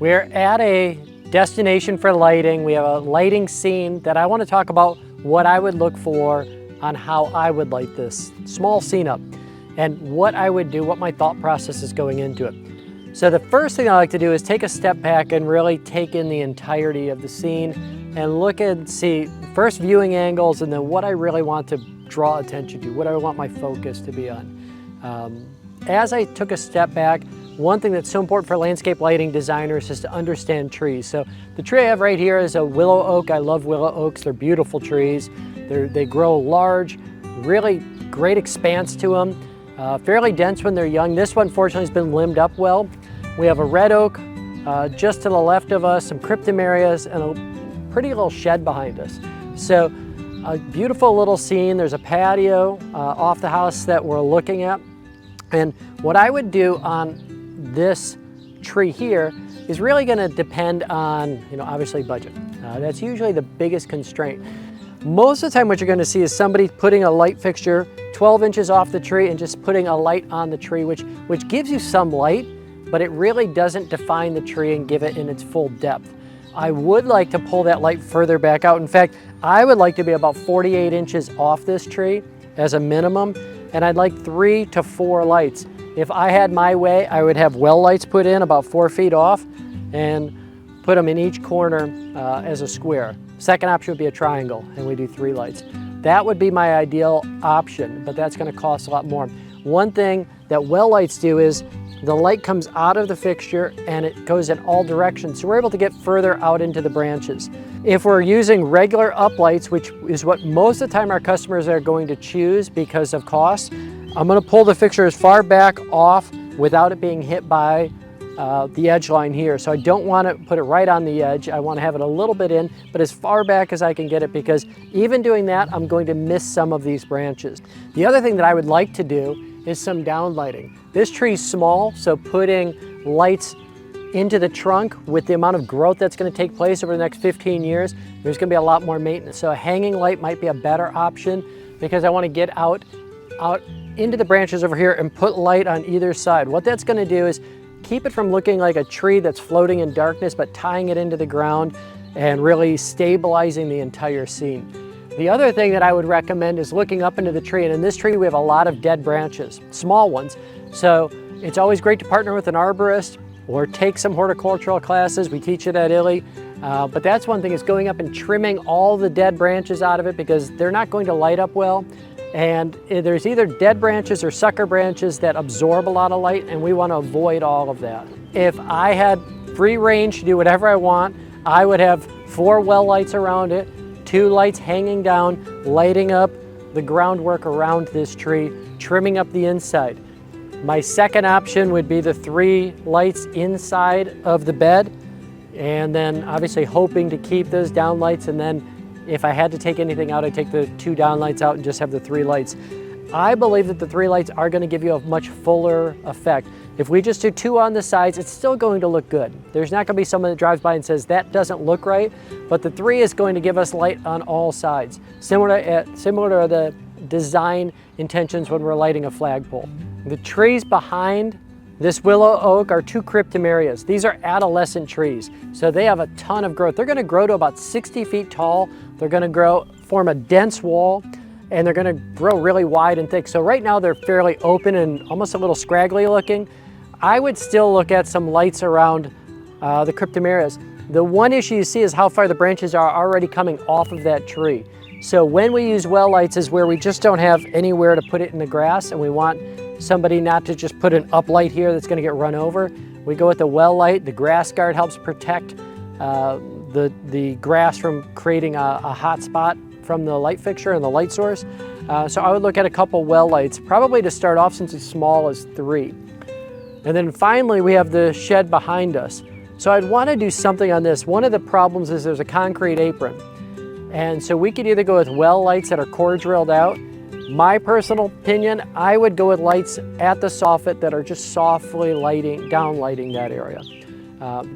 We're at a destination for lighting. We have a lighting scene that I want to talk about what I would look for on how I would light this small scene up and what I would do, what my thought process is going into it. So the first thing I like to do is take a step back and really take in the entirety of the scene and look and see first viewing angles and then what I really want to draw attention to, what I want my focus to be on. As I took a step back, one thing that's so important for landscape lighting designers is to understand trees. So the tree I have right here is a willow oak. I love willow oaks. They're beautiful trees. They grow large, really great expanse to them, fairly dense when they're young. This one, fortunately, has been limbed up well. We have a red oak just to the left of us, some cryptomerias, and a pretty little shed behind us. So a beautiful little scene. There's a patio off the house that we're looking at. And what I would do on this tree here is really going to depend on, obviously budget. That's usually the biggest constraint. Most of the time what you're going to see is somebody putting a light fixture 12 inches off the tree and just putting a light on the tree, which gives you some light, but it really doesn't define the tree and give it in its full depth. I would like to pull that light further back out. In fact, I would like to be about 48 inches off this tree as a minimum, and I'd like 3 to 4 lights. If I had my way, I would have well lights put in about 4 feet off and put them in each corner as a square. Second option would be a triangle, and we do 3 lights. That would be my ideal option, but that's gonna cost a lot more. One thing that well lights do is the light comes out of the fixture and it goes in all directions, so we're able to get further out into the branches. If we're using regular uplights, which is what most of the time our customers are going to choose because of cost, I'm gonna pull the fixture as far back off without it being hit by the edge line here. So I don't want to put it right on the edge. I want to have it a little bit in, but as far back as I can get it, because even doing that, I'm going to miss some of these branches. The other thing that I would like to do is some downlighting. This tree's small, so putting lights into the trunk with the amount of growth that's going to take place over the next 15 years, there's going to be a lot more maintenance. So a hanging light might be a better option because I want to get out into the branches over here and put light on either side. What that's going to do is keep it from looking like a tree that's floating in darkness, but tying it into the ground and really stabilizing the entire scene. The other thing that I would recommend is looking up into the tree, and in this tree we have a lot of dead branches, small ones. So it's always great to partner with an arborist or take some horticultural classes. We teach it at ILI. But that's one thing, is going up and trimming all the dead branches out of it because they're not going to light up well. And there's either dead branches or sucker branches that absorb a lot of light, and we want to avoid all of that. If I had free range to do whatever I want, I would have 4 well lights around it, 2 lights hanging down, lighting up the groundwork around this tree, trimming up the inside. My second option would be the 3 lights inside of the bed, and then obviously hoping to keep those down lights, and then if I had to take anything out, I'd take the 2 down lights out and just have the 3 lights. I believe that the 3 lights are going to give you a much fuller effect. If we just do 2 on the sides, it's still going to look good. There's not going to be someone that drives by and says, that doesn't look right, but the 3 is going to give us light on all sides, similar to the design intentions when we're lighting a flagpole. The trees behind this willow oak are 2 cryptomerias. These are adolescent trees, so they have a ton of growth. They're going to grow to about 60 feet tall. They're going to form a dense wall, and they're going to grow really wide and thick. So right now they're fairly open and almost a little scraggly looking. I would still look at some lights around the cryptomerias. The one issue you see is how far the branches are already coming off of that tree. So when we use well lights is where we just don't have anywhere to put it in the grass, and we want somebody not to just put an uplight here that's going to get run over. We go with the well light. The grass guard helps protect the grass from creating a hot spot from the light fixture and the light source. So I would look at a couple well lights, probably to start off, since it's small, as 3. And then finally we have the shed behind us. So I'd want to do something on this. One of the problems is there's a concrete apron. And so we could either go with well lights that are core drilled out. My personal opinion, I would go with lights at the soffit that are just softly downlighting that area.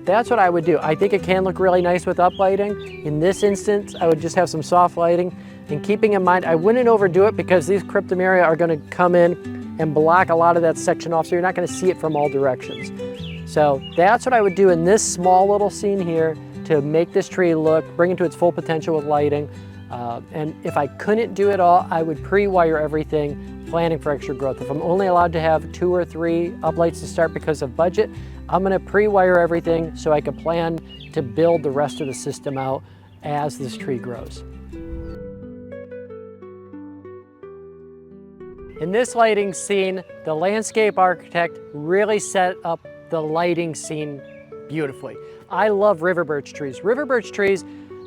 That's what I would do. I think it can look really nice with uplighting. In this instance, I would just have some soft lighting, and keeping in mind, I wouldn't overdo it because these cryptomeria are going to come in and block a lot of that section off, so you're not going to see it from all directions. So that's what I would do in this small little scene here to make this tree bring it to its full potential with lighting. And if I couldn't do it all, I would pre-wire everything, planning for extra growth. If I'm only allowed to have 2 or 3 uplights to start because of budget, I'm gonna pre-wire everything so I can plan to build the rest of the system out as this tree grows. In this lighting scene, the landscape architect really set up the lighting scene beautifully. I love river birch trees. River birch trees,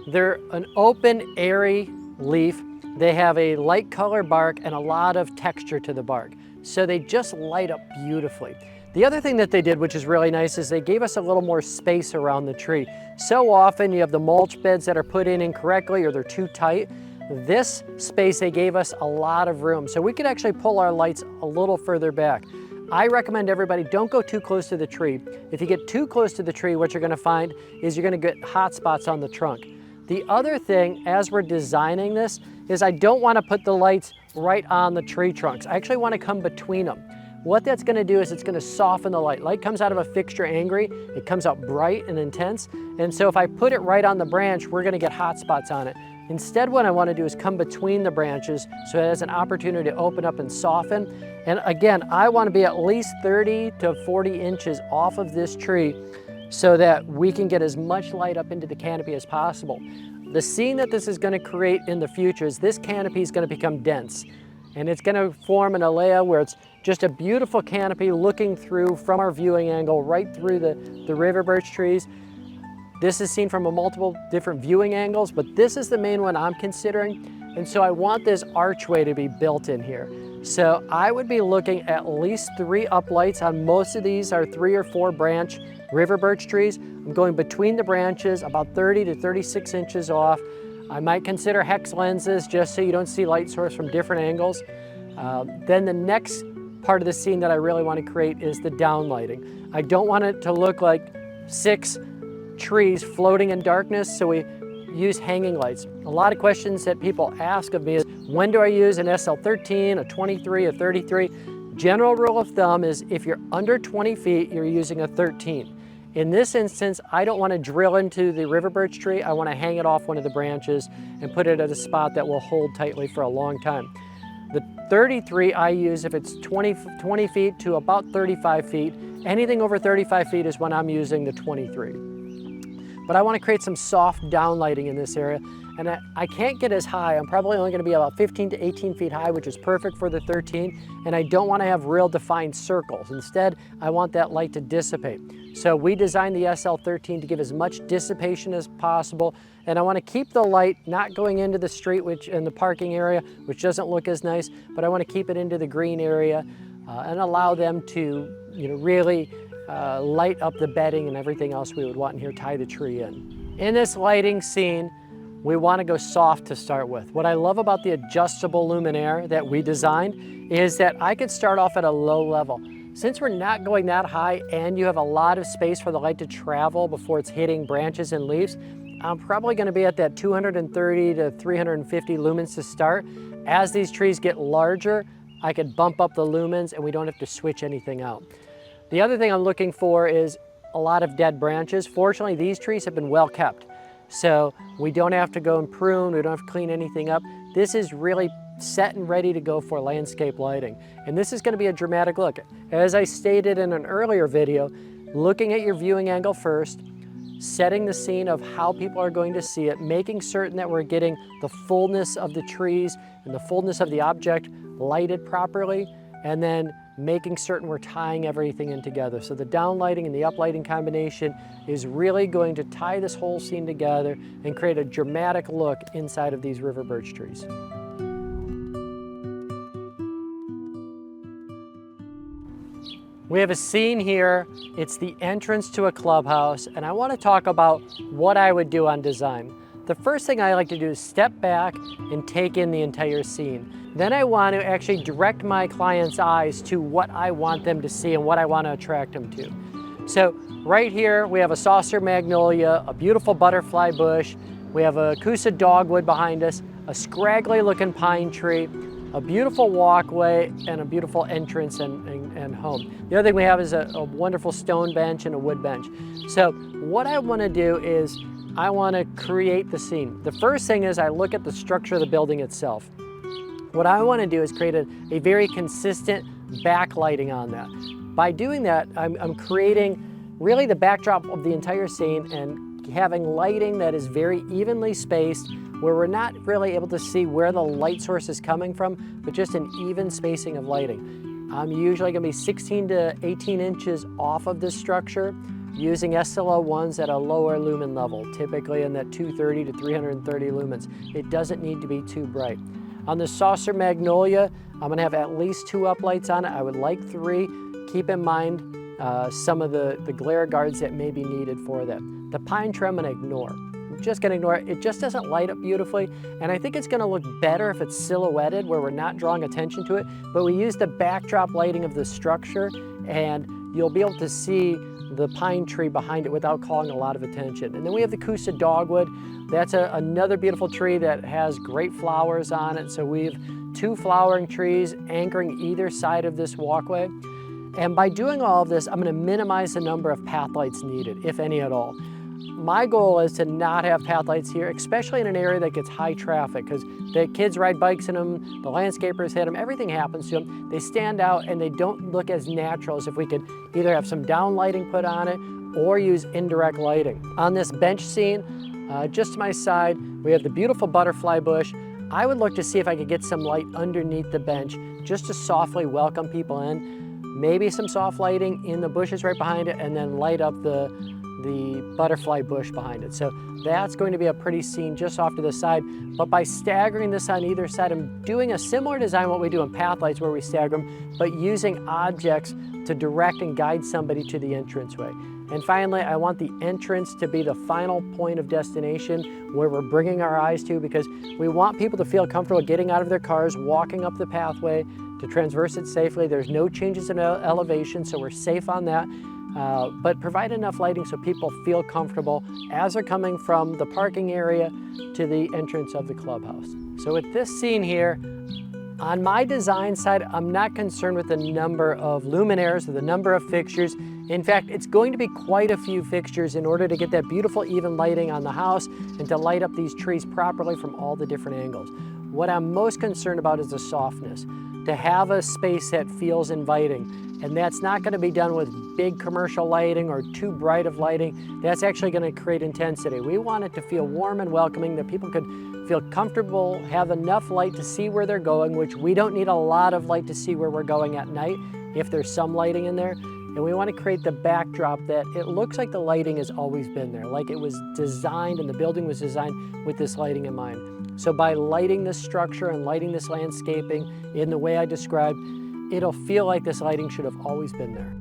they're an open, airy leaf. They have a light color bark and a lot of texture to the bark. So they just light up beautifully. The other thing that they did, which is really nice, is they gave us a little more space around the tree. So often you have the mulch beds that are put in incorrectly or they're too tight. This space, they gave us a lot of room. So we could actually pull our lights a little further back. I recommend everybody don't go too close to the tree. If you get too close to the tree, what you're gonna find is you're gonna get hot spots on the trunk. The other thing, as we're designing this, is I don't wanna put the lights right on the tree trunks. I actually wanna come between them. What that's gonna do is it's gonna soften the light. Light comes out of a fixture angry, it comes out bright and intense, and so if I put it right on the branch, we're gonna get hot spots on it. Instead, what I wanna do is come between the branches so it has an opportunity to open up and soften. And again, I wanna be at least 30 to 40 inches off of this tree so that we can get as much light up into the canopy as possible. The scene that this is gonna create in the future is this canopy is gonna become dense. And it's gonna form an alea where it's just a beautiful canopy looking through from our viewing angle right through the river birch trees. This is seen from a multiple different viewing angles, but this is the main one I'm considering. And so I want this archway to be built in here. So I would be looking at least 3 uplights on most of these are 3 or 4 branch river birch trees. I'm going between the branches about 30 to 36 inches off. I might consider hex lenses just so you don't see light source from different angles. Then the next part of the scene that I really want to create is the downlighting. I don't want it to look like 6 trees floating in darkness, so we use hanging lights. A lot of questions that people ask of me is, when do I use an SL13, a 23, a 33? General rule of thumb is if you're under 20 feet, you're using a 13. In this instance, I don't want to drill into the river birch tree. I want to hang it off one of the branches and put it at a spot that will hold tightly for a long time. The 33 I use if it's 20 feet to about 35 feet. Anything over 35 feet is when I'm using the 23. But I want to create some soft downlighting in this area, and I can't get as high. I'm probably only going to be about 15 to 18 feet high, which is perfect for the 13, and I don't want to have real defined circles. Instead, I want that light to dissipate. So we designed the SL13 to give as much dissipation as possible, and I want to keep the light not going into the street, in the parking area, which doesn't look as nice, but I want to keep it into the green area and allow them to, really light up the bedding and everything else we would want in here, tie the tree in. In this lighting scene, we want to go soft to start with. What I love about the adjustable luminaire that we designed is that I could start off at a low level. Since we're not going that high and you have a lot of space for the light to travel before it's hitting branches and leaves, I'm probably going to be at that 230 to 350 lumens to start. As these trees get larger, I could bump up the lumens and we don't have to switch anything out. The other thing I'm looking for is a lot of dead branches. Fortunately, these trees have been well kept. So we don't have to go and prune, we don't have to clean anything up. This is really set and ready to go for landscape lighting. And this is going to be a dramatic look. As I stated in an earlier video, looking at your viewing angle first, setting the scene of how people are going to see it, making certain that we're getting the fullness of the trees and the fullness of the object lighted properly, and then making certain we're tying everything in together. So the downlighting and the uplighting combination is really going to tie this whole scene together and create a dramatic look inside of these river birch trees. We have a scene here. It's the entrance to a clubhouse, and I want to talk about what I would do on design. The first thing I like to do is step back and take in the entire scene. Then I want to actually direct my client's eyes to what I want them to see and what I want to attract them to. So right here, we have a saucer magnolia, a beautiful butterfly bush. We have a Coosa dogwood behind us, a scraggly looking pine tree. a beautiful walkway and a beautiful entrance and home. The other thing we have is a wonderful stone bench and a wood bench. So what I want to do is I want to create the scene. The first thing is I look at the structure of the building itself. What I want to do is create a very consistent backlighting on that. By doing that, I'm creating really the backdrop of the entire scene and having lighting that is very evenly spaced, where we're not really able to see where the light source is coming from, but just an even spacing of lighting. I'm usually going to be 16 to 18 inches off of this structure, using SLO1s at a lower lumen level, typically in that 230 to 330 lumens. It doesn't need to be too bright. On the saucer magnolia, I'm going to have at least 2 uplights on it. I would like 3. Keep in mind some of the glare guards that may be needed for that. The pine tree I'm going to ignore. I'm just going to ignore it. It just doesn't light up beautifully, and I think it's going to look better if it's silhouetted, where we're not drawing attention to it, but we use the backdrop lighting of the structure, and you'll be able to see the pine tree behind it without calling a lot of attention. And then we have the Coosa dogwood. That's another beautiful tree that has great flowers on it. So we have 2 flowering trees anchoring either side of this walkway. And by doing all of this, I'm going to minimize the number of path lights needed, if any at all. My goal is to not have path lights here, especially in an area that gets high traffic, because the kids ride bikes in them, the landscapers hit them, everything happens to them. They stand out and they don't look as natural as if we could either have some down lighting put on it or use indirect lighting. On this bench scene, just to my side, we have the beautiful butterfly bush. I would look to see if I could get some light underneath the bench just to softly welcome people in. Maybe some soft lighting in the bushes right behind it, and then light up the butterfly bush behind it. So that's going to be a pretty scene just off to the side. But by staggering this on either side, I'm doing a similar design what we do in path lights, where we stagger them, but using objects to direct and guide somebody to the entranceway. And finally, I want the entrance to be the final point of destination where we're bringing our eyes to, because we want people to feel comfortable getting out of their cars, walking up the pathway to traverse it safely. There's no changes in elevation, so we're safe on that. But provide enough lighting so people feel comfortable as they're coming from the parking area to the entrance of the clubhouse. So with this scene here, on my design side, I'm not concerned with the number of luminaires or the number of fixtures. In fact, it's going to be quite a few fixtures in order to get that beautiful even lighting on the house and to light up these trees properly from all the different angles. What I'm most concerned about is the softness, to have a space that feels inviting. And that's not going to be done with big commercial lighting or too bright of lighting. That's actually going to create intensity. We want it to feel warm and welcoming, that people could feel comfortable, have enough light to see where they're going, which we don't need a lot of light to see where we're going at night if there's some lighting in there. And we want to create the backdrop that it looks like the lighting has always been there, like it was designed and the building was designed with this lighting in mind. So by lighting this structure and lighting this landscaping in the way I described, it'll feel like this lighting should have always been there.